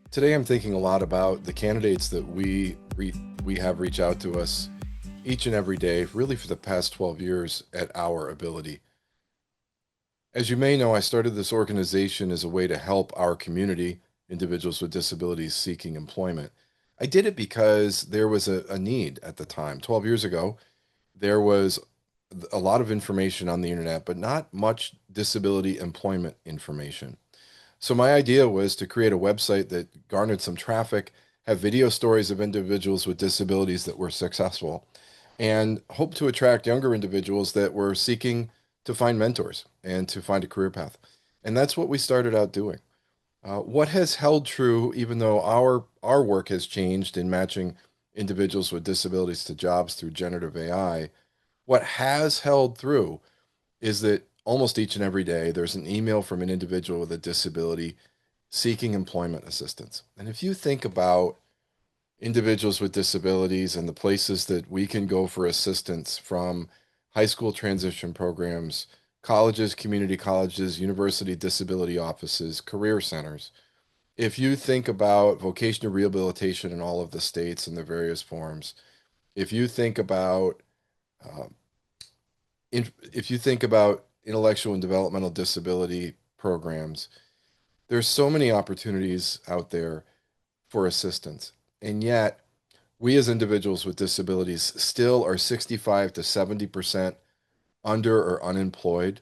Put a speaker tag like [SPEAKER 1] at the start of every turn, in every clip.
[SPEAKER 1] Today, I'm thinking a lot about the candidates that we have reach out to us each and every day, really for the past 12 years at our ability. As you may know, I started this organization as a way to help our community, individuals with disabilities seeking employment. I did it because there was a need at the time. 12 years ago, there was a lot of information on the internet, but not much disability employment information. So my idea was to create a website that garnered some traffic, have video stories of individuals with disabilities that were successful, and hope to attract younger individuals that were seeking to find mentors and to find a career path. And that's what we started out doing. What has held true, even though our work has changed in matching individuals with disabilities to jobs through generative AI, what has held through is that almost each and every day there's an email from an individual with a disability seeking employment assistance. And if you think about individuals with disabilities and the places that we can go for assistance from high school transition programs, colleges, community colleges, university disability offices, career centers, if you think about vocational rehabilitation in all of the states and the various forms, if you think about uh, if you think about intellectual and developmental disability programs, there's so many opportunities out there for assistance. And yet, we as individuals with disabilities still are 65 to 70% under or unemployed.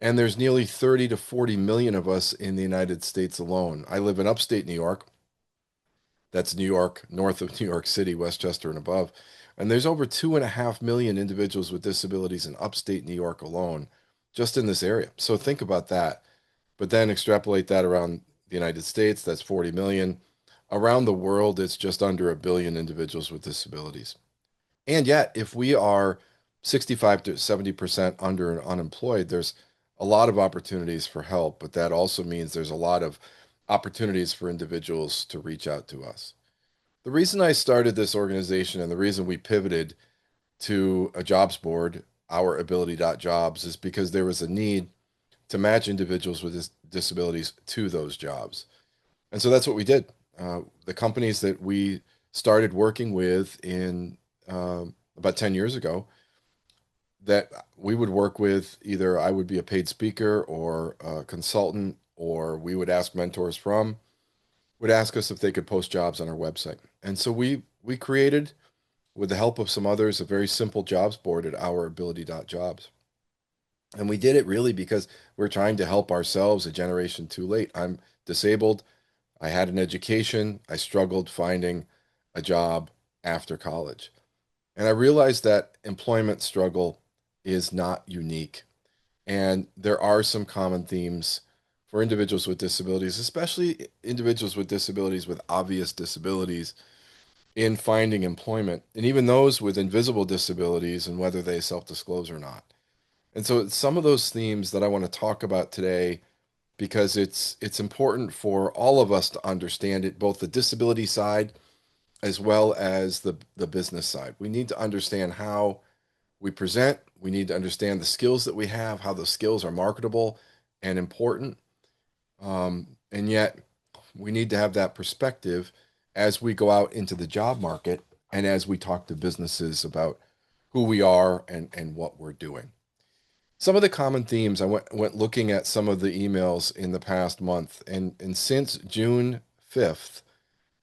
[SPEAKER 1] And there's nearly 30 to 40 million of us in the United States alone. I live in upstate New York. That's New York, north of New York City, Westchester, and above. And there's over 2.5 million individuals with disabilities in upstate New York alone, just in this area. So think about that. But then extrapolate that around the United States, that's 40 million. Around the world, it's just under a billion individuals with disabilities. And yet, if we are 65 to 70% under and unemployed, there's a lot of opportunities for help, but that also means there's a lot of opportunities for individuals to reach out to us. The reason I started this organization and the reason we pivoted to a jobs board, our ability.jobs, is because there was a need to match individuals with disabilities to those jobs. And so that's what we did. The companies that we started working with in about 10 years ago, that we would work with, either I would be a paid speaker or a consultant, or we would ask mentors from, would ask us if they could post jobs on our website. And so we created, with the help of some others, a very simple jobs board at ourability.jobs. And we did it really because we're trying to help ourselves a generation too late. I'm disabled. I had an education. I struggled finding a job after college. And I realized that employment struggle is not unique. And there are some common themes for individuals with disabilities, especially individuals with disabilities with obvious disabilities, in finding employment, and even those with invisible disabilities and whether they self-disclose or not. And so it's some of those themes that I want to talk about today because it's important for all of us to understand it, both the disability side as well as the business side. We need to understand how we present. We need to understand the skills that we have, how those skills are marketable and important. And yet we need to have that perspective as we go out into the job market and as we talk to businesses about who we are and what we're doing. Some of the common themes, I went looking at some of the emails in the past month, and since June 5th,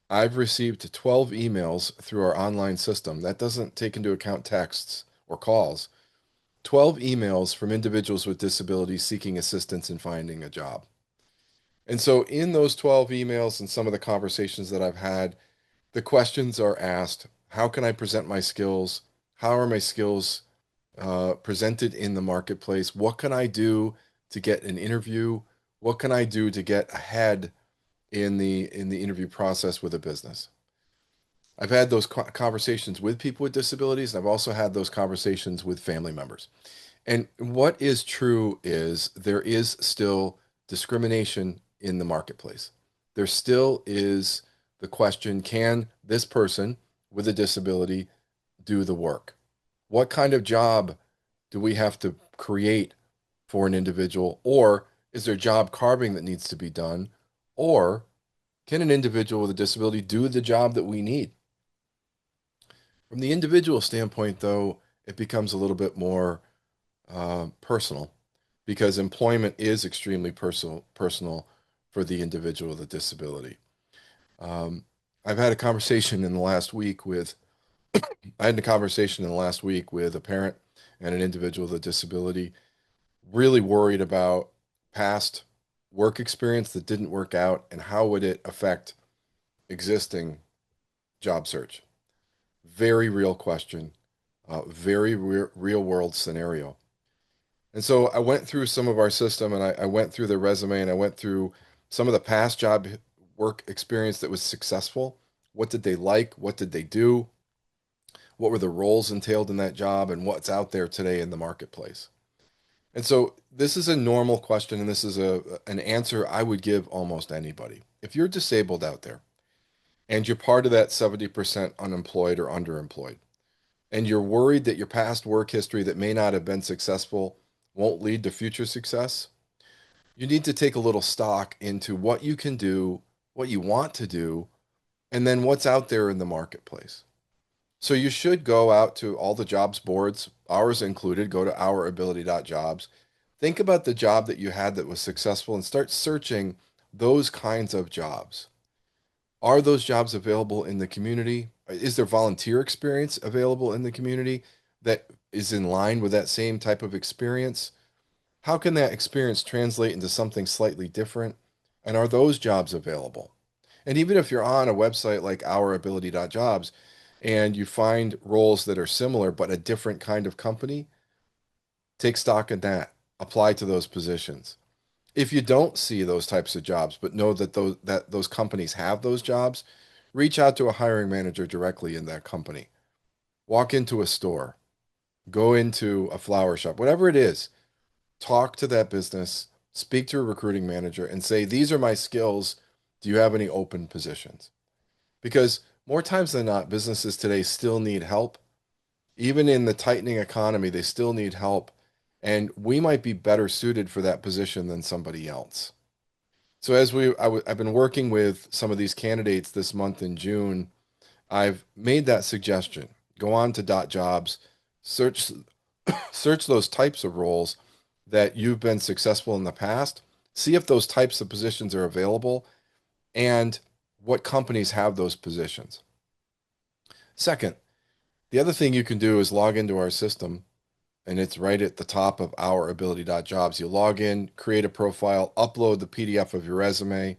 [SPEAKER 1] I've received 12 emails through our online system. That doesn't take into account texts or calls. 12 emails from individuals with disabilities seeking assistance in finding a job. And so in those 12 emails and some of the conversations that I've had, the questions are asked, how can I present my skills? How are my skills presented in the marketplace? What can I do to get an interview? What can I do to get ahead in the interview process with a business? I've had those conversations with people with disabilities, and I've also had those conversations with family members. And what is true is there is still discrimination in the marketplace. There still is the question, can this person with a disability do the work? What kind of job do we have to create for an individual? Or is there job carving that needs to be done? Or Can an individual with a disability do the job that we need? From the individual standpoint, though, it becomes a little bit more personal because employment is extremely personal for the individual with a disability. Um, I've had a conversation in the last week with I had a conversation in the last week with a parent and an individual with a disability, really worried about past work experience that didn't work out and how would it affect existing job search. Very real question, very real world scenario. And so I went through some of our system and I went through their resume and I went through some of the past job work experience that was successful. What did they like? What did they do? What were the roles entailed in that job and what's out there today in the marketplace? And so this is a normal question and this is an answer I would give almost anybody. If you're disabled out there and you're part of that 70% unemployed or underemployed, and you're worried that your past work history that may not have been successful won't lead to future success, you need to take a little stock into what you can do, what you want to do, and then what's out there in the marketplace. So you should go out to all the jobs boards, ours included, go to ourability.jobs. Think about the job that you had that was successful and start searching those kinds of jobs. Are those jobs available in the community? Is there volunteer experience available in the community that is in line with that same type of experience? How can that experience translate into something slightly different? And are those jobs available? And even if you're on a website like ourability.jobs and you find roles that are similar but a different kind of company, take stock in that, apply to those positions. If you don't see those types of jobs, but know that those companies have those jobs, reach out to a hiring manager directly in that company. Walk into a store, go into a flower shop, whatever it is, talk to that business, speak to a recruiting manager and say, "These are my skills. Do you have any open positions?" Because more times than not, businesses today still need help. Even in the tightening economy, they still need help. And we might be better suited for that position than somebody else. So I've been working with some of these candidates this month in June. I've made that suggestion. Go on to dot jobs, search search those types of roles that you've been successful in the past. See if those types of positions are available and what companies have those positions. Second, the other thing you can do is log into our system, and it's right at the top of ourability.jobs. You log in, create a profile, upload the PDF of your resume,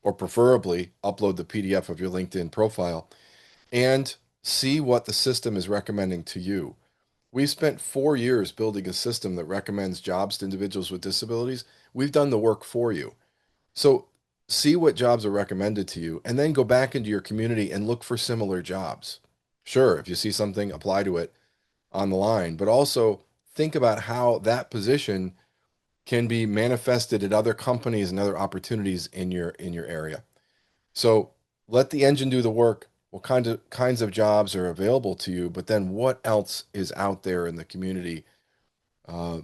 [SPEAKER 1] or preferably upload the PDF of your LinkedIn profile, and see what the system is recommending to you. We've spent 4 years building a system that recommends jobs to individuals with disabilities. We've done the work for you. So see what jobs are recommended to you and then go back into your community and look for similar jobs. Sure, if you see something, apply to it on the line, but also think about how that position can be manifested at other companies and other opportunities in your area. So let the engine do the work. What kinds of jobs are available to you, but then what else is out there in the community uh,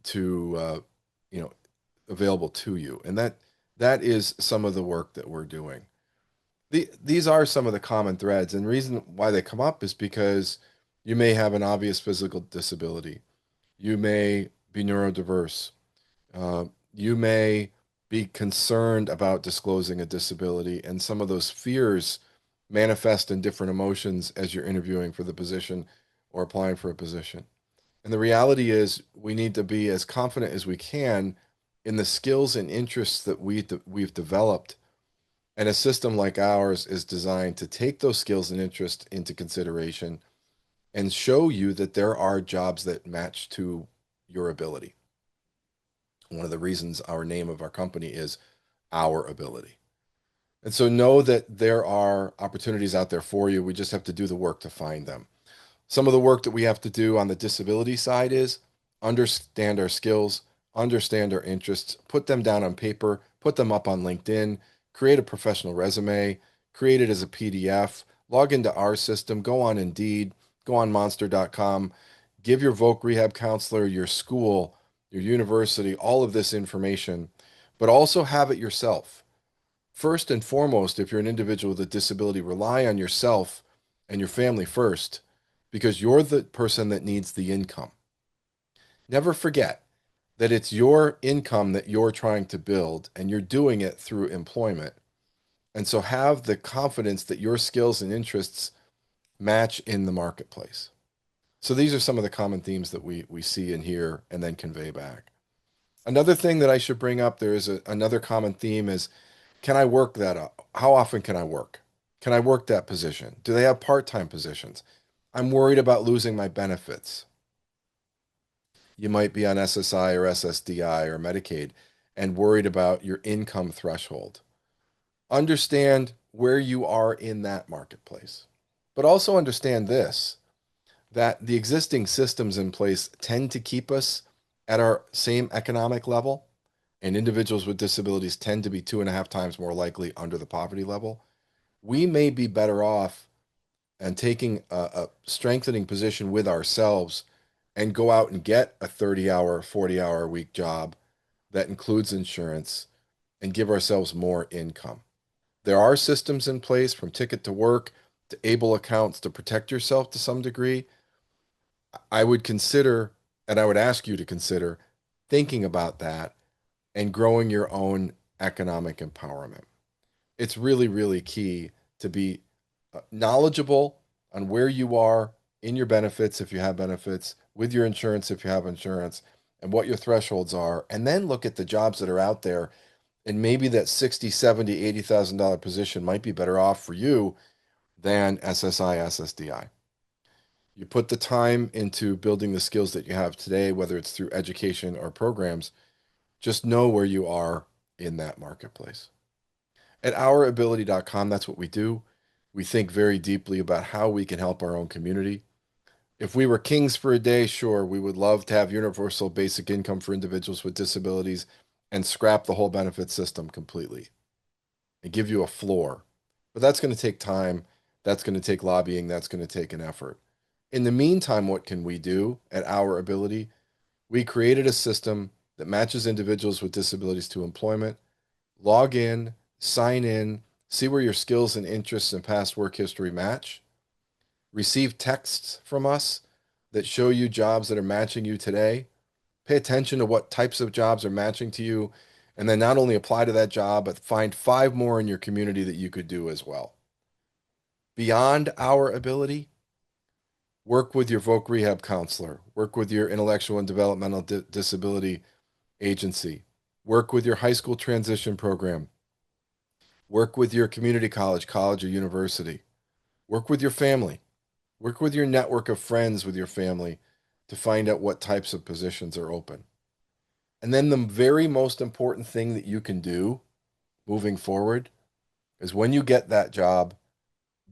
[SPEAKER 1] to you know available to you? And that is some of the work that we're doing. These are some of the common threads, and the reason why they come up is because you may have an obvious physical disability. You may be neurodiverse. Uh, you may be concerned about disclosing a disability, and some of those fears manifest in different emotions as you're interviewing for the position or applying for a position. And the reality is, we need to be as confident as we can in the skills and interests that we've developed. And a system like ours is designed to take those skills and interests into consideration and show you that there are jobs that match to your ability. One of the reasons our name of our company is Our Ability. And so know that there are opportunities out there for you. We just have to do the work to find them. Some of the work that we have to do on the disability side is understand our skills, understand our interests, put them down on paper, put them up on LinkedIn, create a professional resume, create it as a PDF, log into our system, go on Indeed, go on monster.com, give your voc rehab counselor, your school, your university, all of this information, but also have it yourself. First and foremost, if you're an individual with a disability, rely on yourself and your family first because you're the person that needs the income. Never forget that it's your income that you're trying to build and you're doing it through employment. And so have the confidence that your skills and interests match in the marketplace. So these are some of the common themes that we see and hear and then convey back. Another thing that I should bring up, there is another common theme is, can I work that up? How often can I work? Can I work that position? Do they have part-time positions? I'm worried about losing my benefits. You might be on SSI or SSDI or Medicaid and worried about your income threshold. Understand where you are in that marketplace. But also understand this, that the existing systems in place tend to keep us at our same economic level, and individuals with disabilities tend to be 2.5 times more likely under the poverty level. We may be better off and taking a strengthening position with ourselves and go out and get a 30-hour, 40-hour a week job that includes insurance and give ourselves more income. There are systems in place from Ticket to Work to able accounts to protect yourself to some degree. I would consider, and I would ask you to consider thinking about that and growing your own economic empowerment. It's really, really key to be knowledgeable on where you are in your benefits, if you have benefits, with your insurance, if you have insurance, and what your thresholds are. And then look at the jobs that are out there. And maybe that 60, 70, $80,000 position might be better off for you than SSI, SSDI. You put the time into building the skills that you have today, whether it's through education or programs, just know where you are in that marketplace. At ourability.com, that's what we do. We think very deeply about how we can help our own community. If we were kings for a day, sure, we would love to have universal basic income for individuals with disabilities and scrap the whole benefit system completely and give you a floor. But that's going to take time. That's going to take lobbying. That's going to take an effort. In the meantime, what can we do at Our Ability? We created a system that matches individuals with disabilities to employment. Log in, sign in, see where your skills and interests and past work history match. Receive texts from us that show you jobs that are matching you today. Pay attention to what types of jobs are matching to you, and then not only apply to that job, but find 5 more in your community that you could do as well. Beyond Our Ability, work with your voc rehab counselor, work with your intellectual and developmental disability agency, work with your high school transition program, work with your community college, college or university, work with your family, work with your network of friends with your family to find out what types of positions are open. And then the very most important thing that you can do moving forward is when you get that job,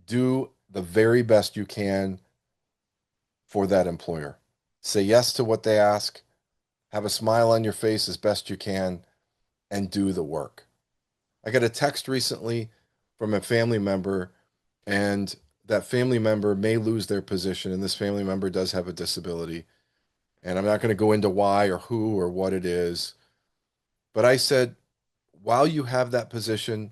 [SPEAKER 1] do the very best you can for that employer. Say yes to what they ask, have a smile on your face as best you can, and do the work. I got a text recently from a family member, and that family member may lose their position, and this family member does have a disability. And I'm not going to go into why or who or what it is, but I said, while you have that position,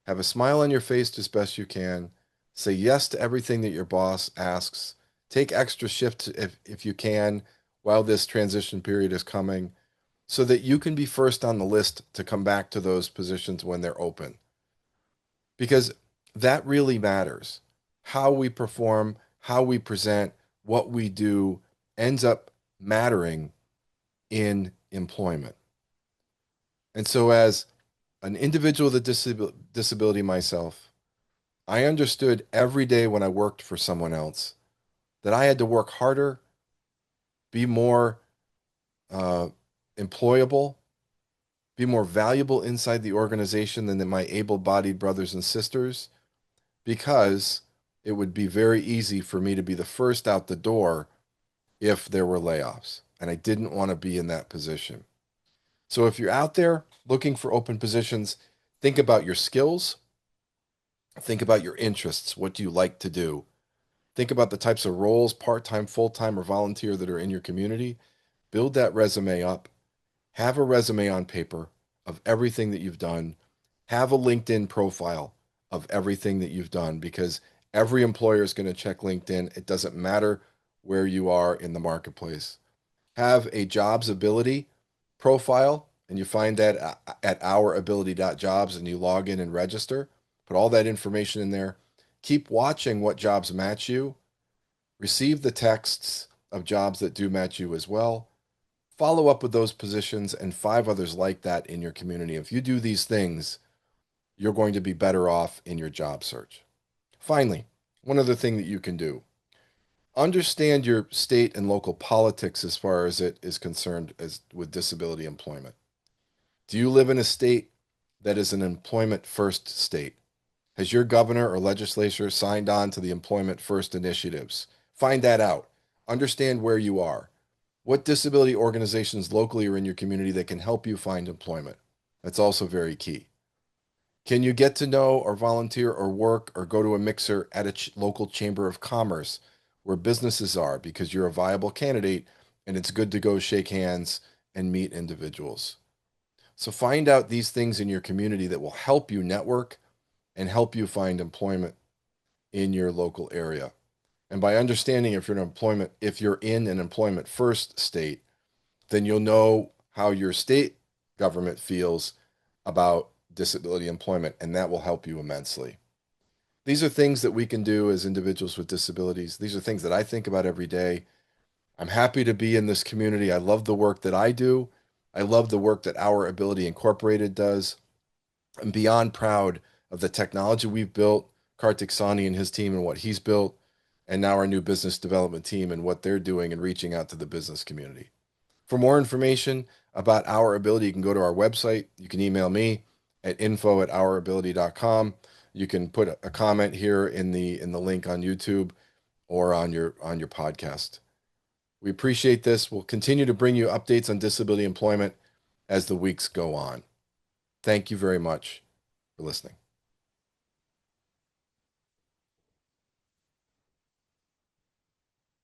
[SPEAKER 1] have a smile on your face as best you can. Say yes to everything that your boss asks. Take extra shifts if you can while this transition period is coming so that you can be first on the list to come back to those positions when they're open. Because that really matters. How we perform, how we present, what we do ends up mattering in employment. And so, as an individual with a disability myself, I understood every day when I worked for someone else that I had to work harder, be more uh, employable, be more valuable inside the organization than my able-bodied brothers and sisters, because it would be very easy for me to be the first out the door if there were layoffs. And I didn't want to be in that position. So if you're out there looking for open positions, think about your skills, think about your interests. What do you like to do? Think about the types of roles, part-time, full-time, or volunteer that are in your community. Build that resume up. Have a resume on paper of everything that you've done. Have a LinkedIn profile of everything that you've done because every employer is going to check LinkedIn. It doesn't matter where you are in the marketplace. Have a jobs ability profile, and you find that at ourability.jobs, and you log in and register. Put all that information in there. Keep watching what jobs match you. Receive the texts of jobs that do match you as well. Follow up with those positions and five others like that in your community. If you do these things, you're going to be better off in your job search. Finally, one other thing that you can do. Understand your state and local politics as far as it is concerned as with disability employment. Do you live in a state that is an employment first state? Has your governor or legislature signed on to the employment first initiatives? Find that out. Understand where you are. What disability organizations locally are in your community that can help you find employment? That's also very key. Can you get to know or volunteer or work or go to a mixer at a local chamber of commerce where businesses are because you're a viable candidate and it's good to go shake hands and meet individuals? So find out these things in your community that will help you network and help you find employment in your local area. And by understanding if you're in an employment first state, then you'll know how your state government feels about disability employment, and that will help you immensely. These are things that we can do as individuals with disabilities. These are things that I think about every day. I'm happy to be in this community. I love the work that I do. I love the work that Our Ability Incorporated does. I'm beyond proud of the technology we've built, Kartik Sani and his team and what he's built, and now our new business development team and what they're doing and reaching out to the business community. For more information about Our Ability, you can go to our website. You can email me at info@ourability.com. You can put a comment here in the link on YouTube or on your podcast. We appreciate this. We'll continue to bring you updates on disability employment as the weeks go on. Thank you very much for listening.